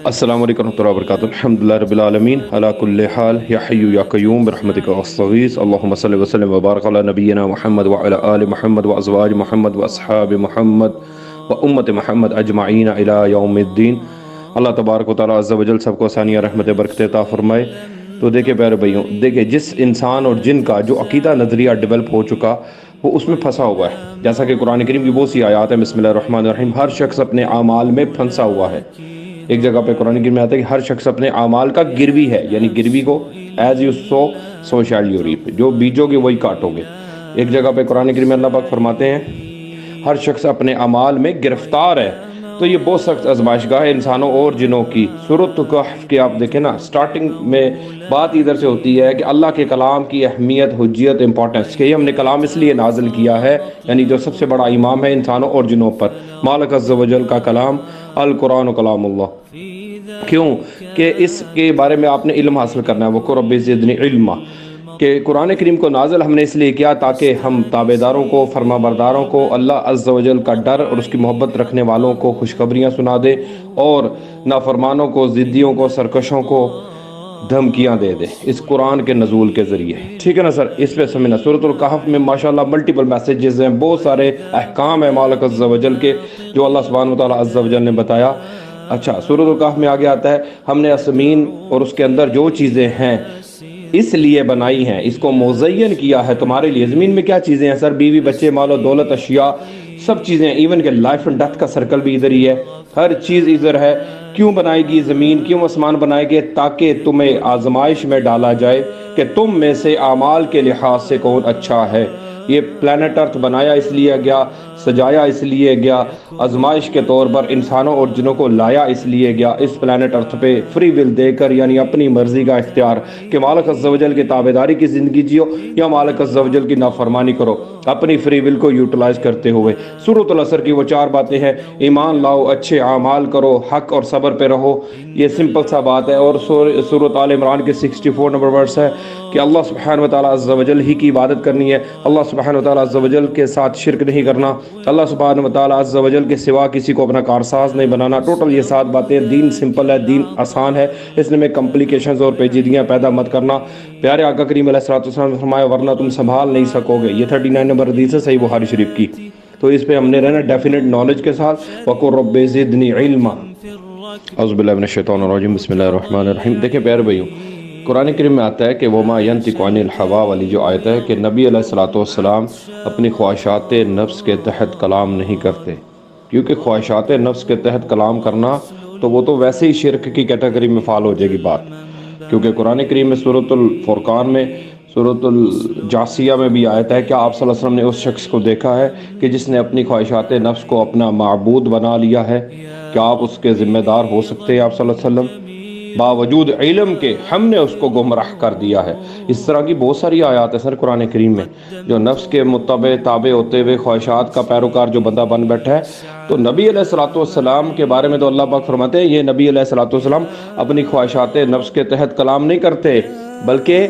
السلام علیکم ورحمۃ اللہ وبرکاتہ الحمدللہ رب العالمین علی کل حال یا حی یا قیوم برحمتک استغیث اللہم صلی وسلم وبارک علی نبینا محمد وعلی آل محمد وازواج محمد واصحاب محمد وامت محمد اجمعین الی یوم الدین۔ اللہ تبارک و تعالیٰ عز و جل سب کو آسانیاں رحمت برکت عطا فرمائے۔ تو دیکھیں پیارے بھائیوں، دیکھیں جس انسان اور جن کا جو عقیدہ نظریہ ڈیولپ ہو چکا وہ اس میں پھنسا ہوا ہے، جیسا کہ قرآن کریم کی بہت سی آیات ہیں۔ بسم اللہ الرحمن الرحیم، ہر شخص اپنے اعمال میں پھنسا ہوا ہے۔ ایک جگہ پہ قرآن کریم میں آتا ہے کہ ہر شخص اپنے اعمال کا گروی ہے، یعنی گروی کو as you sow so shall you reap, جو بیجو گے وہی کاٹو گے۔ ایک جگہ پہ قرآن کریم میں اللہ پاک فرماتے ہیں ہر شخص اپنے اعمال میں گرفتار ہے۔ تو یہ بہت سخت آزمائش گاہ ہے انسانوں اور جنوں کی۔ سورۃ کہف کے آپ دیکھیں نا، سٹارٹنگ میں بات ادھر سے ہوتی ہے کہ اللہ کے کلام کی اہمیت، حجیت، امپورٹنس، کہ یہ ہم نے کلام اس لیے نازل کیا ہے، یعنی جو سب سے بڑا امام ہے انسانوں اور جنوں پر، مالک عز و جل کا کلام القرآن کلام اللہ۔ کیوں کہ اس کے بارے میں آپ نے علم حاصل کرنا ہے، وَقُلْ رَبِّ زِدْنِی عِلْمًا، کہ قرآن کریم کو نازل ہم نے اس لیے کیا تاکہ ہم تابعداروں کو، فرما برداروں کو اللہ عز و جل کا ڈر اور اس کی محبت رکھنے والوں کو خوشخبریاں سنا دے، اور نافرمانوں کو، ضدیوں کو، سرکشوں کو دھمکیاں دے دے اس قرآن کے نزول کے ذریعے۔ ٹھیک ہے نا سر؟ اس پہ سمجھنا۔ سورۃ الکہف میں ماشاءاللہ ملٹیپل میسیجز ہیں، بہت سارے احکام ہیں مالک عز و جل کے جو اللہ سبحانہ وتعالیٰ عز و جل نے بتایا۔ اچھا، سورۃ الکہف میں آگے آتا ہے ہم نے زمین اور اس کے اندر جو چیزیں ہیں اس لیے بنائی ہیں، اس کو مزین کیا ہے تمہارے لیے۔ زمین میں کیا چیزیں ہیں سر؟ بیوی، بچے، مال و دولت، اشیاء، سب چیزیں، ایون کہ لائف اینڈ ڈیتھ کا سرکل بھی ادھر ہی ہے، ہر چیز ادھر ہے۔ کیوں بنائی گی زمین، کیوں آسمان بنائے گئے؟ تاکہ تمہیں آزمائش میں ڈالا جائے کہ تم میں سے اعمال کے لحاظ سے کون اچھا ہے۔ یہ پلانٹ ارتھ بنایا اس لیے گیا، سجایا اس لیے گیا، آزمائش کے طور پر انسانوں اور جنوں کو لایا اس لیے گیا اس پلانٹ ارتھ پہ، فری ول دے کر، یعنی اپنی مرضی کا اختیار کہ مالک عز و جل کی تابعداری کی زندگی جیو یا مالک عز و جل کی نافرمانی کرو، اپنی فری ول کو یوٹیلائز کرتے ہوئے۔ سورۃ العصر کی وہ 4 باتیں ہیں، ایمان لاؤ، اچھے اعمال کرو، حق اور صبر پہ رہو، یہ سمپل سا بات ہے۔ اور سورۃ آل عمران کے 64 نمبر ورس ہے کہ اللہ سبحانہ وتعالیٰ عز و جل ہی کی عبادت کرنی ہے، اللہ سبحانہ وتعالیٰ عز و جل کے ساتھ شرک نہیں کرنا، اللہ سبحانہ وتعالیٰ عز و جل کے سوا کسی کو اپنا کارساز نہیں بنانا۔ ٹوٹل یہ 7 باتیں۔ دین سمپل ہے، دین آسان ہے، اس میں کمپلیکیشنز اور پیچیدگیاں پیدا مت کرنا۔ پیارے آقا کریم علیہ السلام نے فرمایا ورنہ تم سنبھال نہیں سکو گے۔ یہ 39 نمبر حدیث ہے صحیح بخاری شریف کی۔ تو اس پہ ہم نے رہنا ڈیفینیٹ نالج کے ساتھ۔ وَقُلْ رَبِّ زِدْنِی عِلْمًا۔ اعوذ باللہ من الشیطان الرجیم، بسم اللہ الرحمن الرحیم۔ دیکھیں پیارے بھائیوں، قرآن کریم میں آتا ہے کہ وَمَا يَنْطِقُ عَنِ الْهَوَىٰ والی جو آیت ہے کہ نبی علیہ السلام اپنی خواہشات نفس کے تحت کلام نہیں کرتے، کیونکہ خواہشات نفس کے تحت کلام کرنا تو وہ تو ویسے ہی شرک کی کیٹیگری میں فال ہو جائے گی بات، کیونکہ قرآن کریم میں سورۃ الفرقان میں، سورۃ الجاسیہ میں بھی آیت ہے کہ آپ صلی اللہ علیہ وسلم نے اس شخص کو دیکھا ہے کہ جس نے اپنی خواہشات نفس کو اپنا معبود بنا لیا ہے، کیا آپ اس کے ذمہ دار ہو سکتے ہیں آپ صلی اللہ علیہ وسلم؟ باوجود علم کے ہم نے اس کو گمراہ کر دیا ہے۔ اس طرح کی بہت ساری آیات ہیں سر قرآن کریم میں، جو نفس کے متبع تابع ہوتے ہوئے خواہشات کا پیروکار جو بندہ بن بیٹھا ہے۔ تو نبی علیہ السلام کے بارے میں تو اللہ پاک فرماتے ہیں یہ نبی علیہ السلام اپنی خواہشات نفس کے تحت کلام نہیں کرتے، بلکہ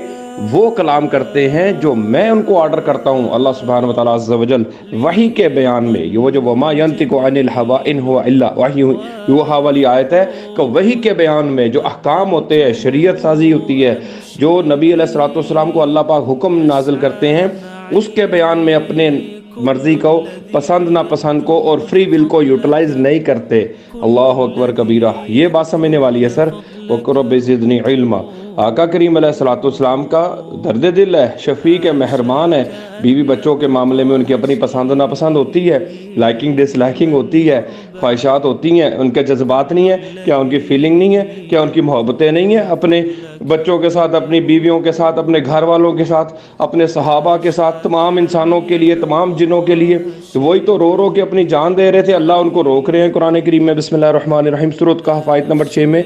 وہ کلام کرتے ہیں جو میں ان کو آرڈر کرتا ہوں اللہ سبحانہ وتعالیٰ عز و جل وحی کے بیان میں۔ یہ وہ جو وَمَا يَنْطِقُ عَنِ الْهَوَىٰ إِنْ هُوَ إِلَّا وَحْيٌ یوحیٰ والی آیت ہے کہ وحی کے بیان میں جو احکام ہوتے ہیں، شریعت سازی ہوتی ہے، جو نبی علیہ السلام کو اللہ پاک حکم نازل کرتے ہیں، اس کے بیان میں اپنے مرضی کو، پسند ناپسند کو اور فری ول کو یوٹیلائز نہیں کرتے۔ اللہ اکبر کبیرہ، یہ بات سمجھنے والی ہے سر۔ وَقُلْ رَبِّ زِدْنِی عِلْمًا۔ آقا کریم علیہ السلام کا درد دل ہے، شفیق ہے، مہربان ہے۔ بیوی بچوں کے معاملے میں ان کی اپنی پسند و ناپسند ہوتی ہے، لائکنگ ڈس لائکنگ ہوتی ہے، خواہشات ہوتی ہیں، ان کے جذبات نہیں ہیں، کیا ان کی فیلنگ نہیں ہے، کیا ان کی محبتیں نہیں ہیں اپنے بچوں کے ساتھ، اپنی بیویوں کے ساتھ، اپنے گھر والوں کے ساتھ، اپنے صحابہ کے ساتھ، تمام انسانوں کے لیے، تمام جنوں کے لیے؟ وہی تو رو رو کے اپنی جان دے رہے تھے، اللہ ان کو روک رہے ہیں قرآن کریم میں۔ بسم اللہ الرحمن الرحیم، سورۃ کہف آیت نمبر 6 میں،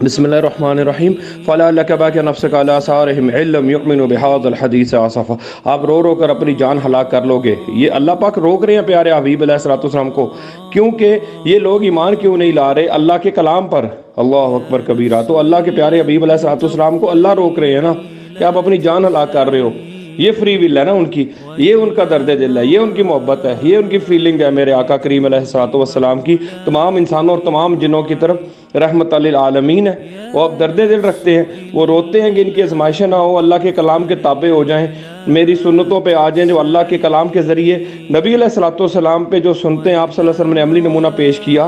بسم اللہ الرحمن الرحیم، فَلَعَلَّكَ بَاخِعٌ نَفْسَكَ عَلَىٰ آثَارِهِمْ إِن لَّمْ يُؤْمِنُوا بِهَٰذَا الْحَدِيثِ آسَفًا۔ آپ رو رو کر اپنی جان ہلاک کر لو گے۔ یہ اللہ پاک روک رہے ہیں پیارے حبیب علیہ السلام کو، کیونکہ یہ لوگ ایمان کیوں نہیں لا رہے اللہ کے کلام پر؟ اللہ اکبر کبیرہ۔ تو اللہ کے پیارے حبیب علیہ السلام کو اللہ روک رہے ہیں نا کہ آپ اپنی جان ہلاک کر رہے ہو۔ یہ فری ول ہے نا ان کی، یہ ان کا درد دل ہے، یہ ان کی محبت ہے، یہ ان کی فیلنگ ہے میرے آقا کریم علیہ الصلوۃ والسلام کی تمام انسانوں اور تمام جنوں کی طرف رحمت للعالمین ہے۔ وہ اب درد دل رکھتے ہیں، وہ روتے ہیں کہ ان کی آزمائشیں نہ ہو، اللہ کے کلام کے تابع ہو جائیں، میری سنتوں پہ آ جائیں، جو اللہ کے کلام کے ذریعے نبی علیہ الصلوۃ والسلام پہ جو سنتے ہیں، آپ صلی اللہ علیہ وسلم نے عملی نمونہ پیش کیا،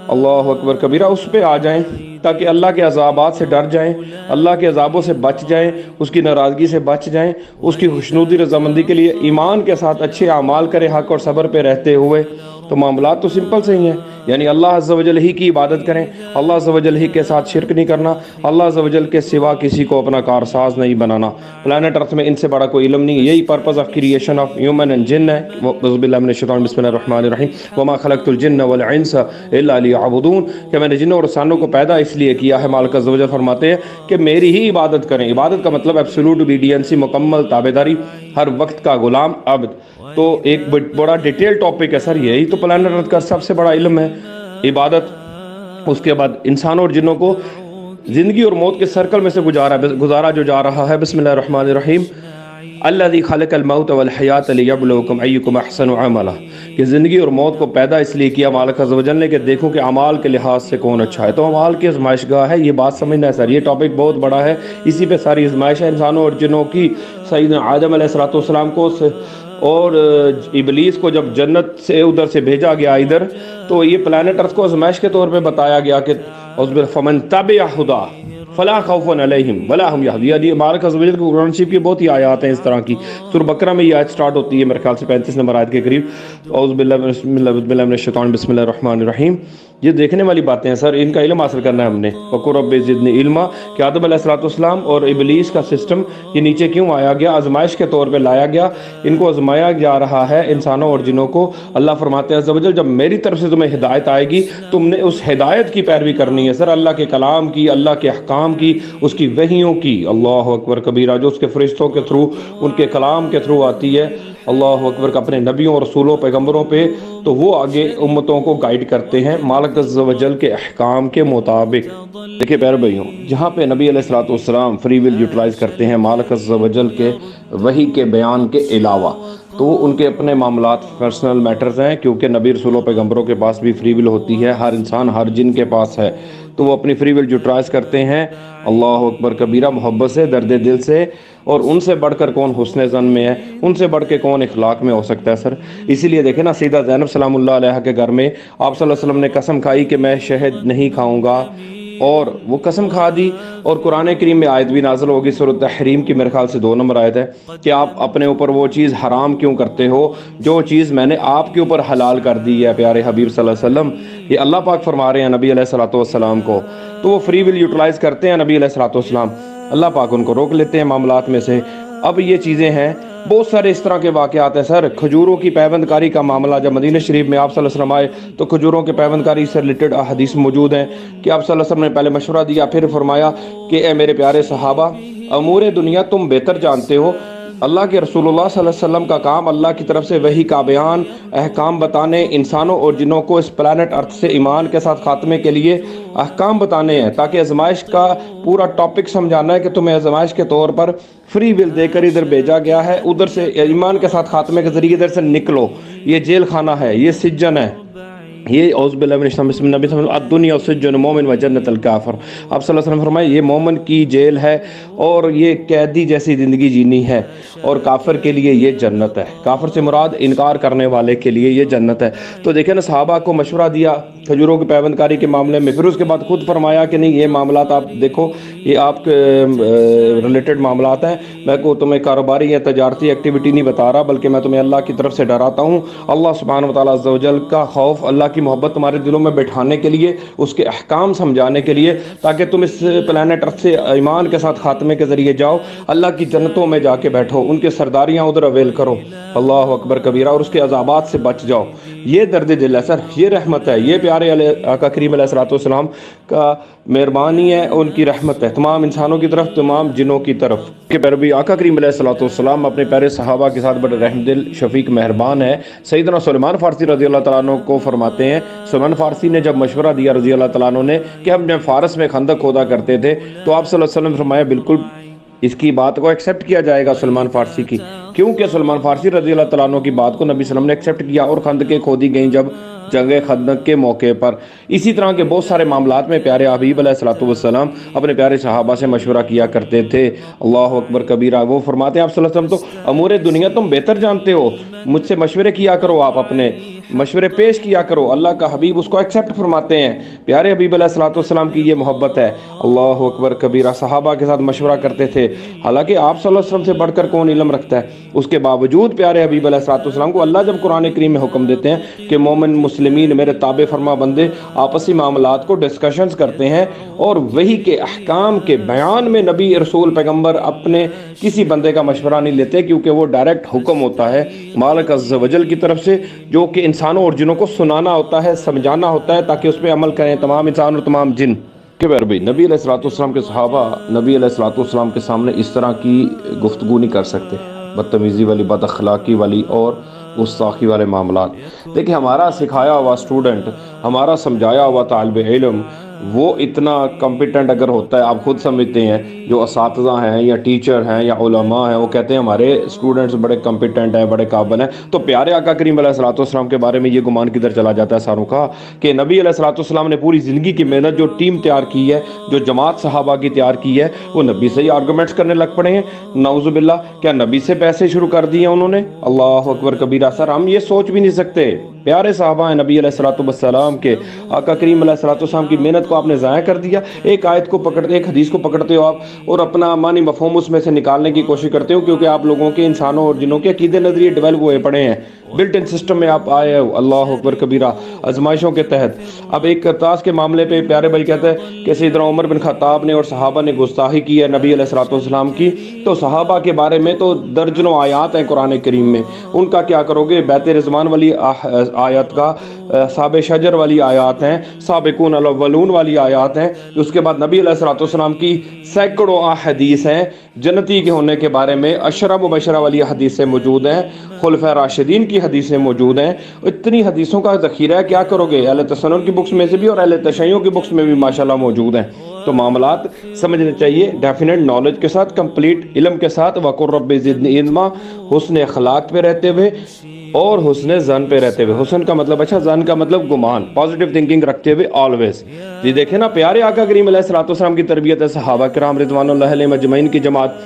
اللہ اکبر کبیرہ، اس پہ آ جائیں تاکہ اللہ کے عذابات سے ڈر جائیں، اللہ کے عذابوں سے بچ جائیں، اس کی ناراضگی سے بچ جائیں، اس کی خوشنودی رضامندی کے لیے ایمان کے ساتھ اچھے اعمال کریں، حق اور صبر پہ رہتے ہوئے۔ تو معاملات تو سمپل سے ہی ہیں، یعنی اللہ عز و جل ہی کی عبادت کریں، اللہ عز و جل ہی کے ساتھ شرک نہیں کرنا، اللہ عز و جل کے سوا کسی کو اپنا کارساز نہیں بنانا۔ پلانٹ ارتھ میں ان سے بڑا کوئی علم نہیں، یہی purpose of creation of human and جن ہے۔ اعوذ باللہ من الشیطان، بسم اللہ الرحمن الرحیم، وما خلقت الجن والانس الا لیعبدون، کہ میں نے جنوں اور انسانوں کو پیدا اس لیے کیا ہے، مالک عز و جل فرماتے ہیں کہ میری ہی عبادت کریں۔ عبادت کا مطلب ایبسولوٹ اوبیڈینسی، مکمل تابعداری، ہر وقت کا غلام عبد۔ تو ایک بڑا ڈیٹیل ٹاپک ہے سر، یہی تو پلانٹ ارتھ کا سب سے بڑا علم ہے، عبادت۔ اس کے بعد انسانوں اور جنوں کو زندگی اور موت کے سرکل میں سے گزارا جو جا رہا ہے۔ بسم اللہ الرحمن الرحیم، الذی خلق الموت والحیات لیبلوکم ایکم احسن عملا، کہ زندگی اور موت کو پیدا اس لیے کیا مالک عز و جل نے کہ دیکھو کہ اعمال کے لحاظ سے کون اچھا ہے۔ تو اعمال کی آزمائش گاہ ہے، یہ بات سمجھنا ہے سر، یہ ٹاپک بہت بڑا ہے، اسی پہ ساری آزمائش ہے انسانوں اور جنوں کی۔ سیدنا آدم علیہ السلام کو اور ابلیس کو جب جنت سے ادھر سے بھیجا گیا ادھر، تو یہ پلانٹ ارتھ کو آزمائش کے طور پہ بتایا گیا کہ فمن تبع ہدا فلا خوف علیہم ولا ہم یحزنون۔ یہ مالک عز و جل کی قرآن شریف کی بہت ہی آیات ہیں اس طرح کی۔ سورہ بقرہ میں یہ آیت سٹارٹ ہوتی ہے میرے خیال سے 35 نمبر آیت کے قریب، اعوذ باللہ من الشیطان، بسم اللہ الرحمن الرحیم۔ یہ دیکھنے والی باتیں ہیں سر، ان کا علم حاصل کرنا ہے ہم نے۔ وَقُلْ رَبِّ زِدْنِی عِلْمًا، کہ آدم علیہ السلام اور ابلیس کا سسٹم یہ نیچے کیوں آیا گیا، آزمائش کے طور پہ لایا گیا، ان کو آزمایا جا رہا ہے انسانوں اور جنوں کو۔ اللہ فرماتے ہیں عز و جل جب میری طرف سے تمہیں ہدایت آئے گی، تم نے اس ہدایت کی پیروی کرنی ہے سر، اللہ کے کلام کی، اللہ کے احکام کی، اس کی وحیوں کی، اللہ اکبر کبیرہ، جو اس کے فرشتوں کے تھرو، ان کے کلام کے تھرو آتی ہے، اللہ اکبر، اپنے نبیوں اور رسولوں پیغمبروں پہ، تو وہ آگے امتوں کو گائیڈ کرتے ہیں مالک عز و جل کے احکام کے مطابق۔ دیکھیں پیارے بھائیوں، جہاں پہ نبی علیہ الصلوۃ والسلام فری ول یوٹیلائز کرتے ہیں مالک عز و جل کے وحی کے بیان کے علاوہ، تو ان کے اپنے معاملات پرسنل میٹرز ہیں، کیونکہ نبی رسولوں پیغمبروں کے پاس بھی فری ول ہوتی ہے، ہر انسان ہر جن کے پاس ہے، تو وہ اپنی فری ول یوٹیلائز کرتے ہیں، اللہ اکبر کبیرہ، محبت سے، درد دل سے۔ اور ان سے بڑھ کر کون حسن ظن میں ہے، ان سے بڑھ کے کون اخلاق میں ہو سکتا ہے سر۔ اسی لیے دیکھیں نا، سیدہ زینب سلام اللہ علیہ کے گھر میں آپ صلی اللہ علیہ وسلم نے قسم کھائی کہ میں شہد نہیں کھاؤں گا، اور وہ قسم کھا دی، اور قرآن کریم میں آیت بھی نازل ہوگی، سورۃ تحریم کی میرے خیال سے 2 نمبر آیت ہے، کہ آپ اپنے اوپر وہ چیز حرام کیوں کرتے ہو جو چیز میں نے آپ کے اوپر حلال کر دی ہے، پیارے حبیب صلی اللہ علیہ وسلم۔ یہ اللہ پاک فرما رہے ہیں نبی علیہ الصلوۃ والسلام کو، تو وہ فری ول یوٹیلائز کرتے ہیں نبی علیہ الصلوۃ والسلام، اللہ پاک ان کو روک لیتے ہیں معاملات میں سے۔ اب یہ چیزیں ہیں، بہت سارے اس طرح کے واقعات ہیں سر۔ کھجوروں کی پیوند کاری کا معاملہ، جب مدینہ شریف میں آپ صلی اللہ علیہ وسلم آئے تو کھجوروں کے پیوند کاری سے ریلیٹڈ احادیث موجود ہیں کہ آپ صلی اللہ علیہ وسلم نے پہلے مشورہ دیا، پھر فرمایا کہ اے میرے پیارے صحابہ، امور دنیا تم بہتر جانتے ہو، اللہ کے رسول اللہ صلی اللہ علیہ وسلم کا کام اللہ کی طرف سے وحی کا بیان، احکام بتانے، انسانوں اور جنوں کو اس پلانٹ ارتھ سے ایمان کے ساتھ خاتمے کے لیے احکام بتانے ہیں، تاکہ آزمائش کا پورا ٹاپک سمجھانا ہے کہ تمہیں آزمائش کے طور پر فری ول دے کر ادھر بھیجا گیا ہے، ادھر سے ایمان کے ساتھ خاتمے کے ذریعے ادھر سے نکلو، یہ جیل خانہ ہے، یہ سجن ہے، یہ اعوذ باللہ من الشیطان، بسم اللہ الرحمن الرحیم، الدنیا سجن مومن و جنت الکافر۔ آپ صلی اللہ علیہ وسلم فرمائے یہ مومن کی جیل ہے اور یہ قیدی جیسی زندگی جینی ہے، اور کافر کے لیے یہ جنت ہے۔ کافر سے مراد انکار کرنے والے کے لیے یہ جنت ہے۔ تو دیکھیں نا، صحابہ کو مشورہ دیا کھجوروں کی پیوند کاری کے معاملے میں، پھر اس کے بعد خود فرمایا کہ نہیں، یہ معاملات آپ دیکھو، یہ آپ کے ریلیٹڈ معاملات ہیں، میں کو تمہیں کاروباری یا تجارتی ایکٹیویٹی نہیں بتا رہا، بلکہ میں تمہیں اللہ کی طرف سے ڈراتا ہوں، اللہ سبحانہ و تعالیٰ عز و جل کا خوف، اللہ کی محبت تمہارے دلوں میں بٹھانے کے لیے، اس کے احکام سمجھانے کے لیے، تاکہ تم اس پلانٹ ارتھ سے ایمان کے ساتھ خاتمے کے ذریعے جاؤ، اللہ کی جنتوں میں جا کے بیٹھو، ان کے سرداریاں ادھر اویل کرو، اللہ اکبر کبیرہ، اور اس کے عذابات سے بچ جاؤ۔ یہ درد دل ہے سر، یہ رحمت ہے، یہ پیارے آقا کریم علیہ الصلوۃ والسلام کا مہربانی ہے، ان کی رحمت ہے تمام انسانوں کی طرف، تمام جنوں کی طرف، کہ پیروی آقا کریم علیہ الصلوۃ والسلام اپنے پیارے صحابہ کے ساتھ بڑے رحم دل، شفیق، مہربان ہے۔ سیدنا سلیمان فارسی رضی اللہ تعالیٰ عنہ کو فرماتے ہیں، سلیمان فارسی نے جب مشورہ دیا رضی اللہ تعالیٰ عنہ نے کہ ہم جب فارس میں خندق کھودا کرتے تھے، تو آپ صلی اللہ علیہ وسلم نے فرمایا بالکل اس کی بات کو ایکسیپٹ کیا جائے گا سلمان فارسی کی؟ کیونکہ سلمان فارسی رضی اللہ تعالیٰ عنہ کی بات کو نبی صلی اللہ علیہ وسلم نے ایکسیپٹ کیا، اور خندقیں کھودی گئیں جب جنگ خندق کے موقع پر۔ اسی طرح کے بہت سارے معاملات میں پیارے حبیب علیہ الصلوۃ والسلام اپنے پیارے صحابہ سے مشورہ کیا کرتے تھے۔ اللہ اکبر کبیرہ۔ وہ فرماتے ہیں آپ صلی اللہ علیہ وسلم تو امور دنیا تم بہتر جانتے ہو، مجھ سے مشورے کیا کرو، آپ اپنے مشورے پیش کیا کرو۔ اللہ کا حبیب اس کو ایکسیپٹ فرماتے ہیں۔ پیارے حبیب علیہ الصلوۃ والسلام کی یہ محبت ہے۔ اللہ اکبر کبیرہ۔ صحابہ کے ساتھ مشورہ کرتے تھے، حالانکہ آپ صلی اللہ علیہ وسلم سے بڑھ کر کون علم رکھتا ہے؟ اس کے باوجود پیارے حبیب علیہ الصلوۃ والسلام کو اللہ جب قرآن کریم میں حکم دیتے ہیں کہ مومن مسلمین میرے تابع فرما بندے آپسی معاملات کو ڈسکشنز کرتے ہیں، اور وہی کے احکام کے بیان میں نبی رسول پیغمبر اپنے کسی بندے کا مشورہ نہیں لیتے، کیونکہ وہ ڈائریکٹ حکم ہوتا ہے مالک عز و جل کی طرف سے، جو کہ انسانوں اور جنوں کو سنانا ہوتا ہے، سمجھانا ہوتا ہے، تاکہ اس پہ عمل کریں تمام انسان اور تمام جن۔ کہ بھائی نبی علیہ الصلوۃ والسلام کے صحابہ نبی علیہ الصلوۃ والسلام کے سامنے اس طرح کی گفتگو نہیں کر سکتے، بدتمیزی والی، بد اخلاقی والی اور گستاخی والے معاملات۔ دیکھیں ہمارا سکھایا ہوا اسٹوڈنٹ، ہمارا سمجھایا ہوا طالب علم، وہ اتنا کمپیٹنٹ اگر ہوتا ہے، آپ خود سمجھتے ہیں جو اساتذہ ہیں یا ٹیچر ہیں یا علماء ہیں، وہ کہتے ہیں ہمارے اسٹوڈنٹس بڑے کمپیٹنٹ ہیں، بڑے قابل ہیں، تو پیارے آقا کریم علیہ الصلوۃ والسلام کے بارے میں یہ گمان کدھر چلا جاتا ہے ساروں کا کہ نبی علیہ الصلوۃ والسلام نے پوری زندگی کی محنت، جو ٹیم تیار کی ہے، جو جماعت صحابہ کی تیار کی ہے، وہ نبی سے ہی آرگومنٹس کرنے لگ پڑے ہیں؟ نعوذ باللہ۔ کیا نبی سے پیسے شروع کر دیے انہوں نے؟ اللہ اکبر کبیرہ۔ سر ہم یہ سوچ بھی نہیں سکتے، پیارے صحابہ ہیں نبی علیہ الصلوۃ والسلام کے، آقا کریم علیہ الصلوۃ والسلام کی محنت کو آپ نے ضائع کر دیا۔ ایک آیت کو پکڑتے، ایک حدیث کو پکڑتے ہو آپ، اور اپنا معنی مفہوم اس میں سے نکالنے کی کوشش کرتے ہو، کیونکہ آپ لوگوں کے انسانوں اور جنوں کے عقیدے نظریے ڈیولپ ہوئے پڑے ہیں، بلٹ ان سسٹم میں آپ آئے ہو۔ اللہ اکبر کبیرہ۔ آزمائشوں کے تحت اب ایک کرتاس کے معاملے پہ پیارے بھائی کہتے ہیں کہ سیدنا عمر بن خطاب نے اور صحابہ نے گستاخی کی ہے نبی علیہ الصلوۃ والسلام کی، تو صحابہ کے بارے میں تو درجنوں آیات ہیں قرآن کریم میں، ان کا کیا کرو گے؟ بیت رضوان والی آیات کا، صحاب شجر والی آیات ہیں، سابقون الاولون والی آیات ہیں، اس کے بعد نبی علیہ الصلوۃ والسلام کی سینکڑوں احادیث ہیں جنتی کے ہونے کے بارے میں، عشرہ مبشرہ والی حدیثیں موجود ہیں، خلفۂ راشدین کی حدیثیں موجود ہیں۔ اتنی حدیثوں کا ذخیرہ ہے، کیا کرو گے؟ اہل تسنن کی بکس میں سے بھی اور اہل تشیع کی بکس میں بھی ماشاءاللہ موجود ہیں۔ تو معاملات سمجھنے چاہیے ڈیفینیٹ نالج کے ساتھ، کمپلیٹ علم کے ساتھ، وَقُلْ رَبِّ زِدْنِی عِلْمًا، حسن اخلاق پہ رہتے ہوئے اور حسن ظن پہ رہتے ہوئے۔ حسن کا مطلب اچھا، ظن کا مطلب گمان، پازیٹیو تھنکنگ رکھتے ہوئے آلویز۔ یہ دیکھیں نا پیارے آقا کریم علیہ الصلوۃ والسلام کی تربیت ہے، صحابہ کرام رضوان اللہ علیہم اجمعین کی جماعت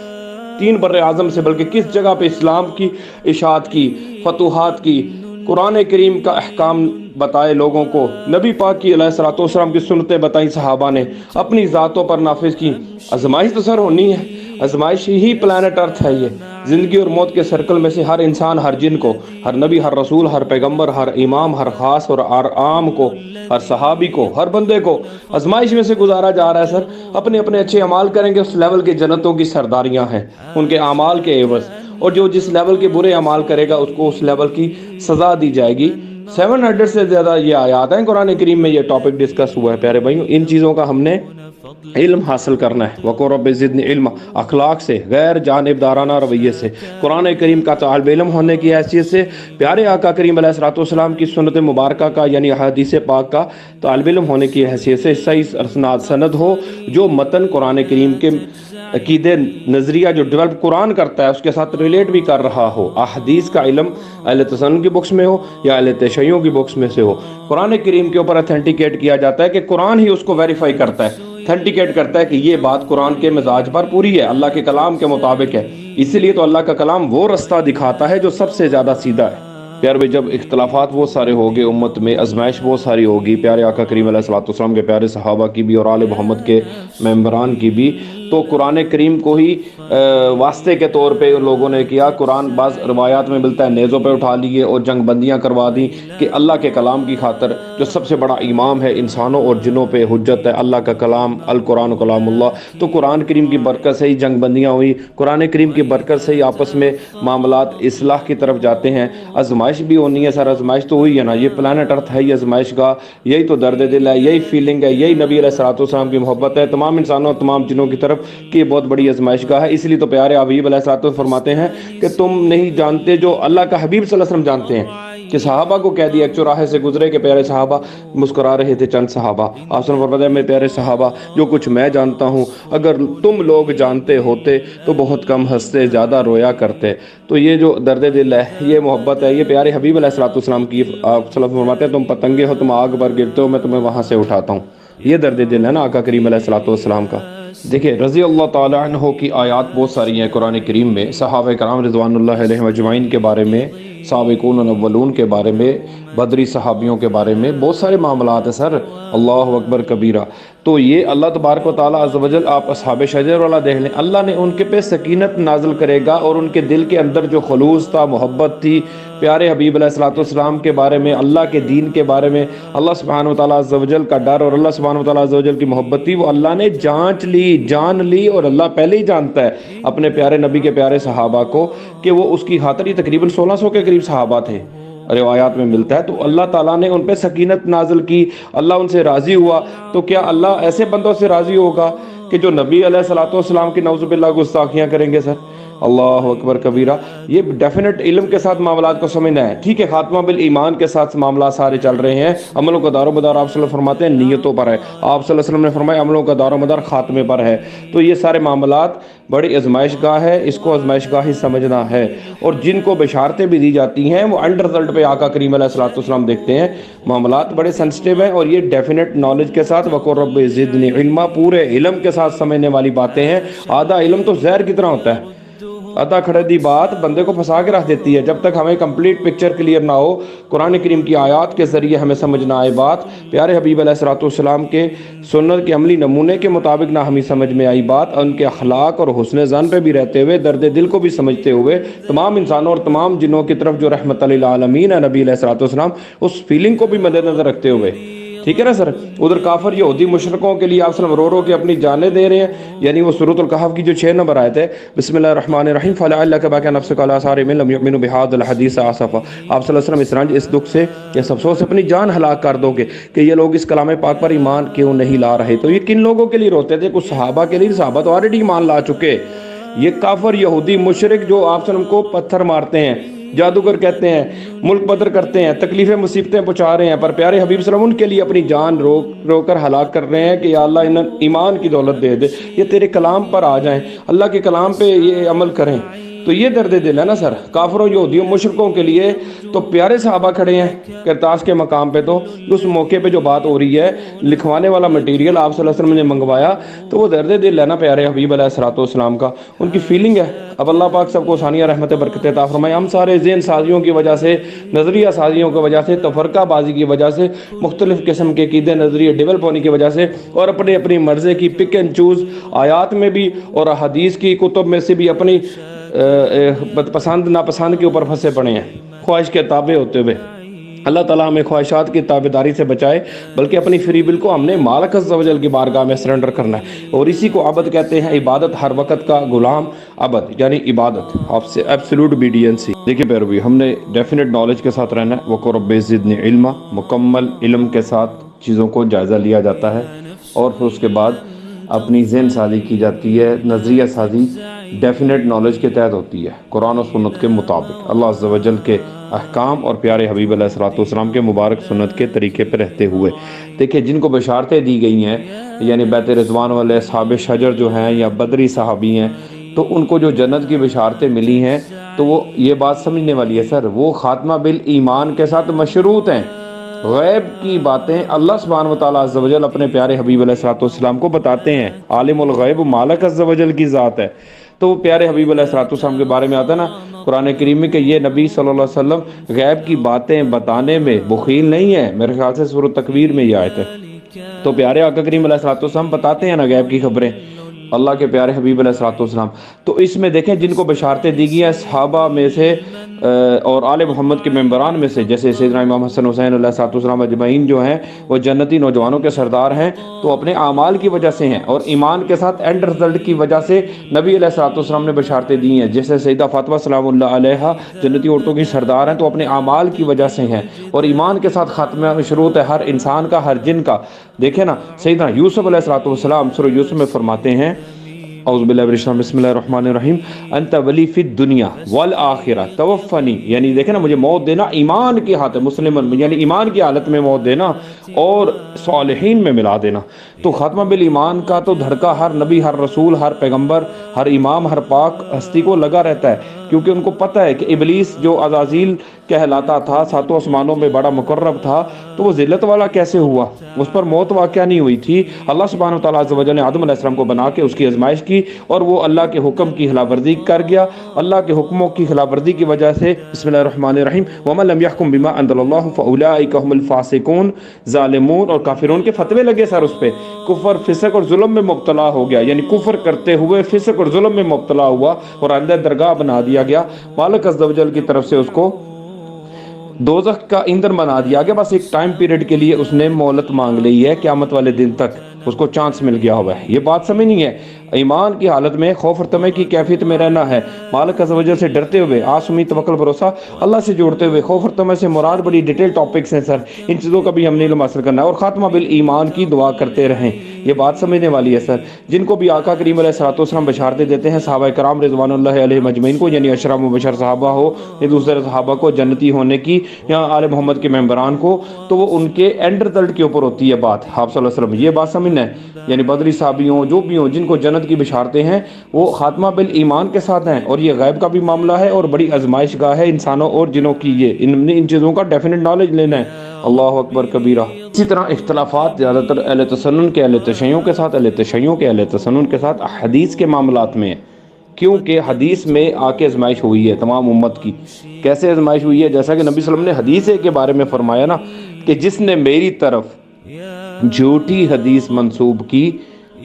تین بر اعظم سے، بلکہ کس جگہ پہ اسلام کی اشاعت کی، فتوحات کی، قرآن کریم کا احکام بتائے لوگوں کو، نبی پاک کی علیہ الصلوۃ والسلام کی سنتیں بتائیں صحابہ نے، اپنی ذاتوں پر نافذ کی۔ آزمائش تو سر ہونی ہے، آزمائش ہی پلانٹ ارتھ ہے۔ یہ زندگی اور موت کے سرکل میں سے ہر انسان، ہر جن کو، ہر نبی، ہر رسول، ہر پیغمبر، ہر امام، ہر خاص اور ہر عام کو، ہر صحابی کو، ہر بندے کو آزمائش میں سے گزارا جا رہا ہے سر۔ اپنے اپنے اچھے اعمال کریں گے، اس لیول کی جنتوں کی سرداریاں ہیں ان کے اعمال کے عوض، اور جو جس لیول کے برے اعمال کرے گا اس کو اس لیول کی سزا دی جائے گی۔ 700 سے زیادہ یہ آیات ہیں قرآن کریم میں، یہ ٹاپک ڈسکس ہوا ہے پیارے بھائیوں۔ ان چیزوں کا ہم نے علم حاصل کرنا ہے، وَقُلْ رَبِّ زِدْنِی عِلْمًا، اخلاق سے، غیر جانبدارانہ رویے سے، قرآن کریم کا طالب علم ہونے کی حیثیت سے، پیارے آقا کریم علیہ الصلوۃ والسلام کی سنت مبارکہ کا یعنی احادیث پاک کا طالب علم ہونے کی حیثیت سے صحیح اسناد سند ہو، جو متن قرآن کریم کے عقیدے نظریہ جو ڈیولپ قرآن کرتا ہے اس کے ساتھ ریلیٹ بھی کر رہا ہو۔ احادیث کا علم اہل تسنن کی بکس میں ہو یا اہل تشیع کی بکس میں سے ہو، قرآن کریم کے اوپر اتھینٹیکیٹ کیا جاتا ہے کہ قرآن ہی اس کو ویریفائی کرتا ہے، اتھینٹیکیٹ کرتا ہے کہ یہ بات قرآن کے مزاج پر پوری ہے، اللہ کے کلام کے مطابق ہے۔ اسی لیے تو اللہ کا کلام وہ رستہ دکھاتا ہے جو سب سے زیادہ سیدھا ہے۔ پیار بھائی جب اختلافات وہ سارے ہوگے امت میں، آزمائش وہ ساری ہوگی، پیارے آقا کریم علیہ الصلوۃ والسلام کے پیارے صحابہ کی بھی اور آل محمد کے ممبران کی بھی، تو قرآن کریم کو ہی واسطے کے طور پہ ان لوگوں نے کیا۔ قرآن بعض روایات میں ملتا ہے نیزوں پہ اٹھا لیے اور جنگ بندیاں کروا دیں کہ اللہ کے کلام کی خاطر، جو سب سے بڑا امام ہے انسانوں اور جنوں پہ، حجت ہے اللہ کا کلام، القرآن کلام اللہ، تو قرآن کریم کی برکت سے ہی جنگ بندیاں ہوئی، قرآن کریم کی برکت سے ہی آپس میں معاملات اصلاح کی طرف جاتے ہیں۔ آزمائش بھی ہونی ہے سر، آزمائش تو ہوئی ہے نا، یہ پلانٹ ارتھ ہے، یہ آزمائش کا یہی تو درد دل ہے، یہی فیلنگ ہے، یہی نبی علیہ الصلوۃ والسلام کی محبت ہے تمام انسانوں اور تمام جنوں کی طرف کہ یہ بہت بڑی آزمائش کا ہے۔ اس لیے تو پیارے حبیب علیہ الصلوۃ والسلام فرماتے ہیں کہ تم نہیں جانتے جو اللہ کا حبیب صلی اللہ علیہ وسلم جانتے ہیں۔ کہ صحابہ کو کہہ دیا، ایک چوراہے سے گزرے کہ پیارے صحابہ، مسکرا رہے تھے چند صحابہ، آپ صلی اللہ علیہ وسلم میرے پیارے صحابہ، جو کچھ میں جانتا ہوں اگر تم لوگ جانتے ہوتے تو بہت کم ہنستے، زیادہ رویا کرتے۔ تو یہ جو درد دل ہے، یہ محبت ہے، یہ پیارے حبیب علیہ الصلوۃ والسلام کی۔ آپ صلی اللہ علیہ وسلم فرماتے ہیں تم پتنگے ہو، تم آگ پر گرتے ہو، میں تمہیں وہاں سے اٹھاتا ہوں۔ یہ درد دل ہے نا آقا کریم علیہ الصلوۃ والسلام کا۔ دیکھیں رضی اللہ تعالیٰ عنہ کی آیات بہت ساری ہیں قرآن کریم میں، صحابہ کرام رضوان اللہ علیہم اجمعین کے بارے میں، سابقون الاولون کے بارے میں، بدری صحابیوں کے بارے میں بہت سارے معاملات ہیں سر، اللہ اکبر کبیرہ۔ تو یہ اللہ تبارک و تعالیٰ عز و جل، آپ اصحاب شجر والا دیکھ لیں، اللہ نے ان کے پہ سکینت نازل کرے گا، اور ان کے دل کے اندر جو خلوص تھا، محبت تھی پیارے حبیب علیہ الصلوۃ والسلام کے بارے میں، اللہ کے دین کے بارے میں، اللہ سبحانہ و تعالیٰ عز و جل کا ڈر اور اللہ سبحانہ و تعالیٰ عز و جل کی محبت تھی، وہ اللہ نے جانچ لی، جان لی، اور اللہ پہلے ہی جانتا ہے اپنے پیارے نبی کے پیارے صحابہ کو کہ وہ اس کی خاطر ہی تقریباً 1600 کے قریب صحابہ تھے، روایات میں ملتا ہے۔ تو اللہ تعالیٰ نے ان پہ سکینت نازل کی، اللہ ان سے راضی ہوا۔ تو کیا اللہ ایسے بندوں سے راضی ہوگا کہ جو نبی علیہ الصلوۃ والسلام کی نعوذ باللہ گستاخیاں کریں گے سر؟ اللہ اکبر کبیرہ۔ یہ ڈیفینٹ علم کے ساتھ معاملات کو سمجھنا ہے، ٹھیک ہے، خاتمہ بالایمان کے ساتھ معاملات سارے چل رہے ہیں، عملوں کا دار و مدار آپ صلی اللہ علیہ وسلم فرماتے ہیں نیتوں پر ہے، آپ صلی اللہ علیہ وسلم نے فرمایا عملوں کا دار و مدار خاتمے پر ہے۔ تو یہ سارے معاملات بڑی آزمائش گاہ ہے، اس کو آزمائش گاہ ہی سمجھنا ہے، اور جن کو بشارتیں بھی دی جاتی ہیں وہ اینڈ رزلٹ پہ آقا کریم علیہ الصلوۃ والسلام دیکھتے ہیں۔ معاملات بڑے سینسٹیو ہیں، اور یہ ڈیفینٹ نالج کے ساتھ وقر رب زدنی علما، پورے علم کے ساتھ سمجھنے والی باتیں ہیں۔ آدھا علم تو زہر کی طرح ہوتا ہے، آدھا کھڑے دی بات بندے کو پھنسا کے رکھ دیتی ہے۔ جب تک ہمیں کمپلیٹ پکچر کلیئر نہ ہو، قرآن کریم کی آیات کے ذریعے ہمیں سمجھ نہ آئے بات، پیارے حبیب علیہ الصلوۃ والسلام کے سنت کے عملی نمونے کے مطابق نہ ہمیں سمجھ میں آئی بات، ان کے اخلاق اور حسن ظن پہ بھی رہتے ہوئے، درد دل کو بھی سمجھتے ہوئے، تمام انسانوں اور تمام جنوں کی طرف جو رحمت للعالمین ہے نبی علیہ الصلوۃ والسلام، اس فیلنگ کو بھی مد نظر رکھتے ہوئے، ٹھیک ہے نا سر۔ ادھر کافر یہودی مشرکوں کے لیے آپ صلی اللہ علیہ وسلم رو رو کے اپنی جانیں دے رہے ہیں، یعنی وہ سورۃ الکہف کی جو 6 نمبر آیت ہے، بسم اللہ الرحمن الرحیم، فلعلک باقی نفسک علی آثارہم ان لم یؤمنوا بہذا الحدیث اسفا۔ آپ صلی اللہ علیہ وسلم اس رنج، اس دکھ سے، اس افسوس سے اپنی جان ہلاک کر دو گے کہ یہ لوگ اس کلام پاک پر ایمان کیوں نہیں لا رہے۔ تو یہ کن لوگوں کے لیے روتے تھے؟ کچھ صحابہ کے لیے، صحابہ تو آلریڈی ایمان لا چکے۔ یہ کافر یہودی مشرک جو آپ صلی اللہ علیہ وسلم کو پتھر مارتے ہیں، جادوگر کہتے ہیں، ملک بدر کرتے ہیں، تکلیفیں مصیبتیں پہنچا رہے ہیں، پر پیارے حبیب صلی اللہ علیہ وسلم ان کے لیے اپنی جان رو کر ہلاک کر رہے ہیں کہ یا اللہ انہیں ایمان کی دولت دے دے، یہ تیرے کلام پر آ جائیں، اللہ کے کلام پہ یہ عمل کریں۔ تو یہ درد دل ہے نا سر، کافروں یہودیوں مشرکوں کے لیے۔ تو پیارے صحابہ کھڑے ہیں کرتاس کے مقام پہ، تو اس موقع پہ جو بات ہو رہی ہے، لکھوانے والا مٹیریل آپ صلی اللہ علیہ وسلم نے منگوایا، تو وہ درد دل ہے نا پیارے حبیب علیہ الصلوۃ والسلام کا، ان کی فیلنگ ہے۔ اب اللہ پاک سب کو ثانیہ رحمت برکت عطا فرمائے۔ ہم سارے ذہن سازیوں کی وجہ سے، نظریہ سازیوں کی وجہ سے، تفرقہ بازی کی وجہ سے، مختلف قسم کے عقیدے نظریے ڈیولپ ہونے کی وجہ سے، اور اپنی مرضی کی پک اینڈ چوز آیات میں بھی اور حدیث کی کتب میں سے بھی اپنی پسند ناپسند کے اوپر پھنسے پڑے ہیں، خواہش کے تابع ہوتے ہوئے۔ اللہ تعالیٰ ہمیں خواہشات کی تابعداری سے بچائے، بلکہ اپنی فری ول کو ہم نے مالک عز و جل کی بارگاہ میں سرنڈر کرنا ہے، اور اسی کو عبد کہتے ہیں، عبادت، ہر وقت کا غلام عبد، یعنی عبادت آپ سے ایبسولوٹ obedience۔ دیکھیں پیروی، ہم نے ڈیفینٹ نالج کے ساتھ رہنا ہے، وقر رب زدنی علما، مکمل علم کے ساتھ چیزوں کو جائزہ لیا جاتا ہے، اور پھر اس کے بعد اپنی ذہن سازی کی جاتی ہے، نظریہ سازی ڈیفینٹ نالج کے تحت ہوتی ہے، قرآن و سنت کے مطابق، اللہ عز و جل کے احکام اور پیارے حبیب علیہ الصلوۃ والسلام کے مبارک سنت کے طریقے پہ رہتے ہوئے۔ دیکھیں جن کو بشارتیں دی گئی ہیں، یعنی بیت رضوان والے اصحاب شجر جو ہیں یا بدری صحابی ہیں، تو ان کو جو جنت کی بشارتیں ملی ہیں، تو وہ یہ بات سمجھنے والی ہے سر، وہ خاتمہ بالایمان کے ساتھ مشروط ہیں۔ غیب کی باتیں اللہ سبحانہ وتعالی عز و جل اپنے پیارے حبیب علیہ الصلوۃ والسلام کو بتاتے ہیں، عالم الغیب مالک عز و جل کی ذات ہے۔ تو پیارے حبیب علیہ الصلوۃ والسلام کے بارے میں آتا ہے نا قرآن کریم میں کہ یہ نبی صلی اللہ علیہ وسلم غیب کی باتیں بتانے میں بخیل نہیں ہے، میرے خیال سے سورۃ تکویر میں یہ آیت ہے۔ تو پیارے آقا کریم علیہ الصلوۃ والسلام بتاتے ہیں نا غیب کی خبریں، اللہ کے پیارے حبیب علیہ الصلوۃ والسلام۔ تو اس میں دیکھیں جن کو بشارتیں دی گئی ہیں صحابہ میں سے اور آل محمد کے ممبران میں سے، جیسے سیدنا امام حسن حسین علیہ الصلوۃ والسلام اجمعین جو ہیں وہ جنتی نوجوانوں کے سردار ہیں، تو اپنے اعمال کی وجہ سے ہیں، اور ایمان کے ساتھ اینڈ رزلٹ کی وجہ سے نبی علیہ الصلوۃ والسلام نے بشارتیں دی ہیں۔ جیسے سیدہ فاطمہ سلام اللہ علیہا جنتی عورتوں کی سردار ہیں، تو اپنے اعمال کی وجہ سے ہیں، اور ایمان کے ساتھ خاتمہ مشروط ہے ہر انسان کا، ہر جن کا۔ دیکھیں نا سیدنا یوسف علیہ الصلوۃ والسلام سورہ یوسف میں فرماتے ہیں اعوذ باللہ من الشیطان بسم اللہ الرحمن الرحیم انت ولی فی الدنیا والآخرہ توفنی، یعنی دیکھیں نا مجھے موت دینا ایمان کی ہاتھ مسلمان یعنی ایمان کی حالت میں موت دینا اور صالحین میں ملا دینا۔ تو خاتمہ بالایمان کا تو دھڑکا ہر نبی، ہر رسول، ہر پیغمبر، ہر امام، ہر پاک ہستی کو لگا رہتا ہے، کیونکہ ان کو پتہ ہے کہ ابلیس جو عزازیل کہلاتا تھا، ساتوں آسمانوں میں بڑا مقرب تھا، تو وہ ذلت والا کیسے ہوا؟ اس پر موت واقعہ نہیں ہوئی تھی۔ اللہ سبحانہ و تعالیٰ عز و جل نے آدم علیہ السلام کو بنا کے اس کی آزمائش کی اور وہ اللہ کے حکم کی خلاف ورزی کر گیا۔ اللہ کے حکموں کی خلاف ورزی کی وجہ سے بسم اللہ الرحمن الرحیم وَمَن لَمْ يَحْكُمْ بِمَا أَنزَلَ اللَّهُ فَأُولَٰئِكَ هُمُ الْفَاسِقُونَ، ظالمون اور کافرون کے فتوے لگے سر اس پہ، کفر فسق اور ظلم میں مبتلا ہو گیا، یعنی کفر کرتے ہوئے فسق اور ظلم میں مبتلا ہوا اور اندر درگاہ بنا دیا گیا۔ مالک عز و جل کی طرف سے اس کو دوزخ کا ایندھن بنا دیا گیا، بس ایک ٹائم پیریڈ کے لیے اس نے مہلت مانگ لی ہے، قیامت والے دن تک اس کو چانس مل گیا ہوا ہے۔ یہ بات سمجھنی ہے، ایمان کی حالت میں خوف اور طمع کی کیفیت میں رہنا ہے، مالک عز و جل سے ڈرتے ہوئے، آس امید توکل بھروسہ اللہ سے جوڑتے ہوئے۔ خوف اور طمع سے مراد بڑی ڈیٹیل ٹاپکس ہیں سر، ان چیزوں کا بھی ہم نے علم حاصل کرنا ہے، اور خاتمہ بالایمان کی دعا کرتے رہیں، یہ بات سمجھنے والی ہے سر۔ جن کو بھی آقا کریم علیہ الصلوۃ والسلام بشارتیں دیتے ہیں، صحابہ کرام رضوان اللہ علیہم اجمعین کو، یعنی اشرا مبشر صحابہ ہو یا دوسرے صحابہ کو جنتی ہونے کی، یا آل محمد کے ممبران کو، تو وہ ان کے اینڈ رزلٹ کے اوپر ہوتی ہے بات، آپ صلی اللہ علیہ وسلم یہ بات سمجھنا ہے، یعنی بدری صحابی ہوں جو بھی ہوں جن کو جنت کی بشارتیں ہیں وہ خاتمہ بالایمان کے ساتھ ہیں، اور یہ غیب کا بھی معاملہ ہے اور بڑی آزمائش گاہ ہے انسانوں اور جنوں کی، یہ ان چیزوں کا ڈیفینٹ نالج لینا ہے۔ اللہ اکبر کبیرہ۔ اسی طرح اختلافات زیادہ تر اہل تسنن کے، اہل تشیعوں کے ساتھ، اہل تشیعوں کے، اہل تسنن کے ساتھ حدیث کے معاملات میں ہے، کیونکہ حدیث میں آ کے آزمائش ہوئی ہے تمام امت کی۔ کیسے آزمائش ہوئی ہے؟ جیسا کہ نبی صلی اللہ علیہ وسلم نے حدیث کے بارے میں فرمایا نا کہ جس نے میری طرف جھوٹی حدیث منسوب کی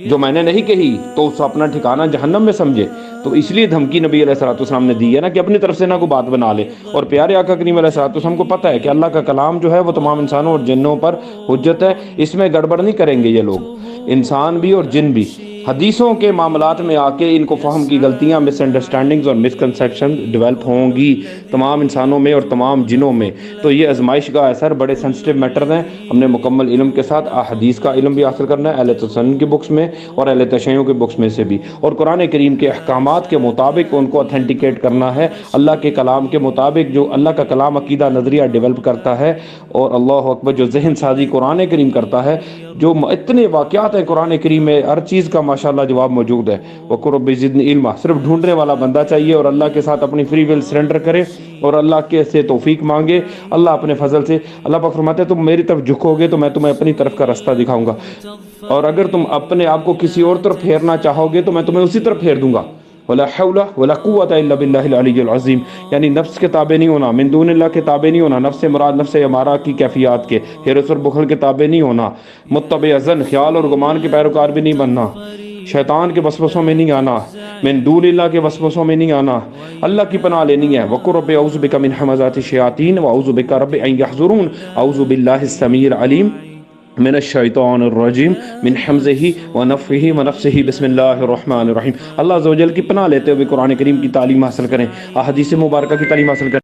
جو میں نے نہیں کہی تو اس اپنا ٹھکانہ جہنم میں سمجھے، تو اس لیے دھمکی نبی علیہ الصلوۃ والسلام نے دی ہے نا کہ اپنی طرف سے نہ کوئی بات بنا لے۔ اور پیارے آقا کریم علیہ الصلوۃ والسلام کو پتہ ہے کہ اللہ کا کلام جو ہے وہ تمام انسانوں اور جنوں پر حجت ہے، اس میں گڑبڑ نہیں کریں گے یہ لوگ، انسان بھی اور جن بھی۔ حدیثوں کے معاملات میں آ کے ان کو فہم کی غلطیاں، مس انڈرسٹینڈنگز اور مسکنسیپشن ڈیولپ ہوں گی تمام انسانوں میں اور تمام جنوں میں، تو یہ آزمائش کا اثر بڑے سینسٹیو میٹرز ہیں۔ ہم نے مکمل علم کے ساتھ احادیث کا علم بھی حاصل کرنا ہے، اہل تسنن کی بکس میں اور اہل تشیعوں کے بکس میں سے بھی، اور قرآن کریم کے احکامات کے مطابق ان کو اتھینٹیکیٹ کرنا ہے، اللہ کے کلام کے مطابق، جو اللہ کا کلام عقیدہ نظریہ ڈیولپ کرتا ہے، اور اللہ اکبر جو ذہن سازی قرآن کریم کرتا ہے، جو اتنے واقعات ہیں قرآن کریم میں، ہر چیز کا ماشاءاللہ جواب موجود ہے۔ وَقُلْ رَبِّ زِدْنِی عِلْمًا، صرف ڈھونڈنے والا بندہ چاہیے اور اللہ کے ساتھ اپنی فری ول سرنڈر کرے اور اللہ کے سے توفیق مانگے، اللہ اپنے فضل سے۔ اللہ پاک فرماتے ہیں تم میری طرف جھکو گے تو میں تمہیں اپنی طرف کا راستہ دکھاؤں گا، اور اگر تم اپنے آپ کو کسی اور طرف پھیرنا چاہو گے تو میں تمہیں اسی طرف پھیر دوں گا۔ وَلَا حَوْلَ وَلَا قُوَّةَ إِلَّا بِاللَّهِ الْعَلِيِّ الْعَظِيمِ، یعنی نفس کے تابع نہیں ہونا، من دون اللہ کے تابع نہیں ہونا، نفس مراد نفس امارہ کی کیفیات کے، حرص اور بخل کے تابع نہیں ہونا، متبع ظن خیال اور گمان کے پیروکار بھی نہیں بننا، شیطان کے وسوسوں میں نہیں آنا، من دون اللہ کے وسوسوں میں نہیں آنا، اللہ کی پناہ لینی ہے۔ وَقُلْ رَبِّ أَعُوذُ بِكَ مِنْ هَمَزَاتِ الشَّيَاطِينِ وَأَعُوذُ بِكَ رَبِّ أَنْ يَحْضُرُونِ، أَعُوذُ بِاللَّهِ السَّمِيعِ الْعَلِيمِ من الشیطان الرجیم من حمزہ ونفخہ ونفثہ بسم اللہ الرحمن الرحیم۔ اللہ عز و جل کی پناہ لیتے ہوئے قرآن کریم کی تعلیم حاصل کریں، احادیث مبارکہ کی تعلیم حاصل کریں۔